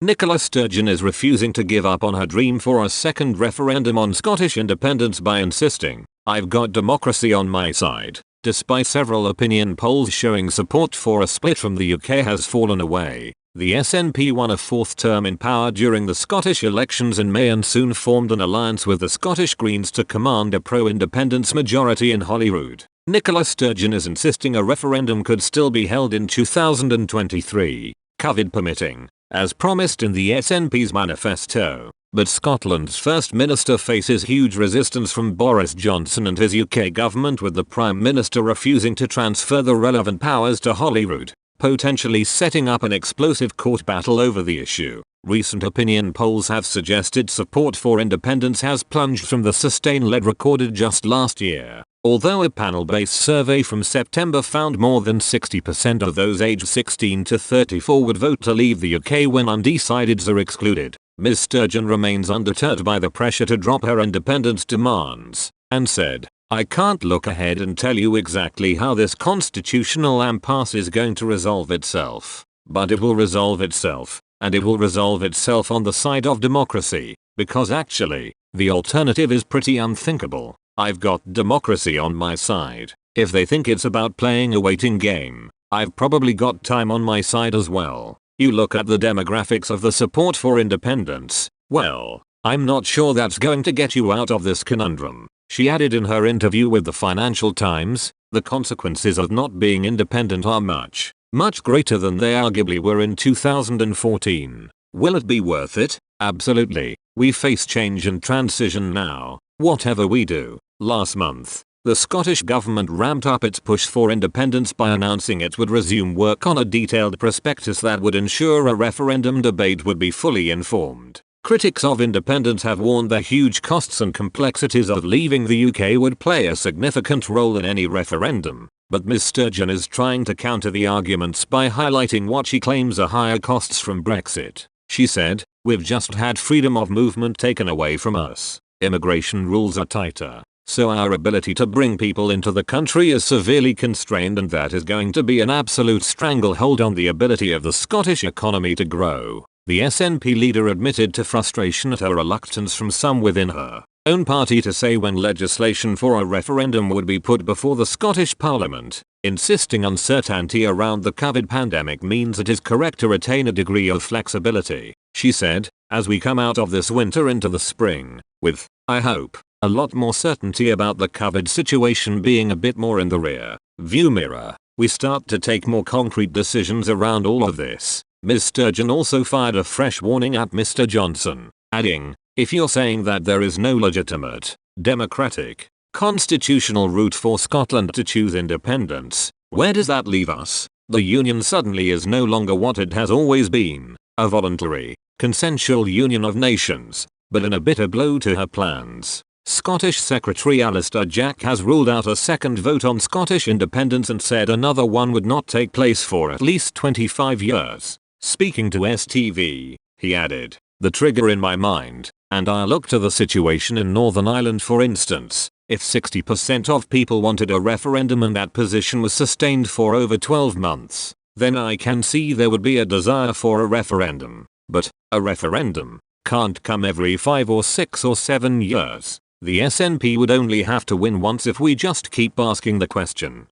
Nicola Sturgeon is refusing to give up on her dream for a second referendum on Scottish independence by insisting, "I've got democracy on my side." Despite several opinion polls showing support for a split from the UK has fallen away, the SNP won a fourth term in power during the Scottish elections in May and soon formed an alliance with the Scottish Greens to command a pro-independence majority in Holyrood. Nicola Sturgeon is insisting a referendum could still be held in 2023, COVID permitting, as promised in the SNP's manifesto. But Scotland's First Minister faces huge resistance from Boris Johnson and his UK government, with the Prime Minister refusing to transfer the relevant powers to Holyrood, potentially setting up an explosive court battle over the issue. Recent opinion polls have suggested support for independence has plunged from the sustain lead recorded just last year, although a panel-based survey from September found more than 60% of those aged 16 to 34 would vote to leave the UK when undecideds are excluded. Ms. Sturgeon remains undeterred by the pressure to drop her independence demands, and said, "I can't look ahead and tell you exactly how this constitutional impasse is going to resolve itself, but it will resolve itself, and it will resolve itself on the side of democracy, because actually, the alternative is pretty unthinkable. I've got democracy on my side. If they think it's about playing a waiting game, I've probably got time on my side as well. You look at the demographics of the support for independence, well, I'm not sure that's going to get you out of this conundrum." She added in her interview with the Financial Times, "The consequences of not being independent are much, much greater than they arguably were in 2014. Will it be worth it? Absolutely. We face change and transition now, whatever we do." Last month, the Scottish government ramped up its push for independence by announcing it would resume work on a detailed prospectus that would ensure a referendum debate would be fully informed. Critics of independence have warned the huge costs and complexities of leaving the UK would play a significant role in any referendum, but Ms. Sturgeon is trying to counter the arguments by highlighting what she claims are higher costs from Brexit. She said, "We've just had freedom of movement taken away from us. Immigration rules are tighter, so our ability to bring people into the country is severely constrained, and that is going to be an absolute stranglehold on the ability of the Scottish economy to grow." The SNP leader admitted to frustration at a reluctance from some within her own party to say when legislation for a referendum would be put before the Scottish Parliament, insisting uncertainty around the COVID pandemic means it is correct to retain a degree of flexibility. She said, "As we come out of this winter into the spring, with, I hope, a lot more certainty about the COVID situation being a bit more in the rear view mirror, we start to take more concrete decisions around all of this." Ms. Sturgeon also fired a fresh warning at Mr. Johnson, adding, "If you're saying that there is no legitimate, democratic, constitutional route for Scotland to choose independence, where does that leave us? The union suddenly is no longer what it has always been, a voluntary, consensual union of nations, but in a bitter blow to her plans." Scottish Secretary Alistair Jack has ruled out a second vote on Scottish independence and said another one would not take place for at least 25 years. Speaking to STV, he added, "The trigger in my mind, and I look to the situation in Northern Ireland for instance, if 60% of people wanted a referendum and that position was sustained for over 12 months, then I can see there would be a desire for a referendum. But, a referendum can't come every 5 or 6 or 7 years. The SNP would only have to win once if we just keep asking the question.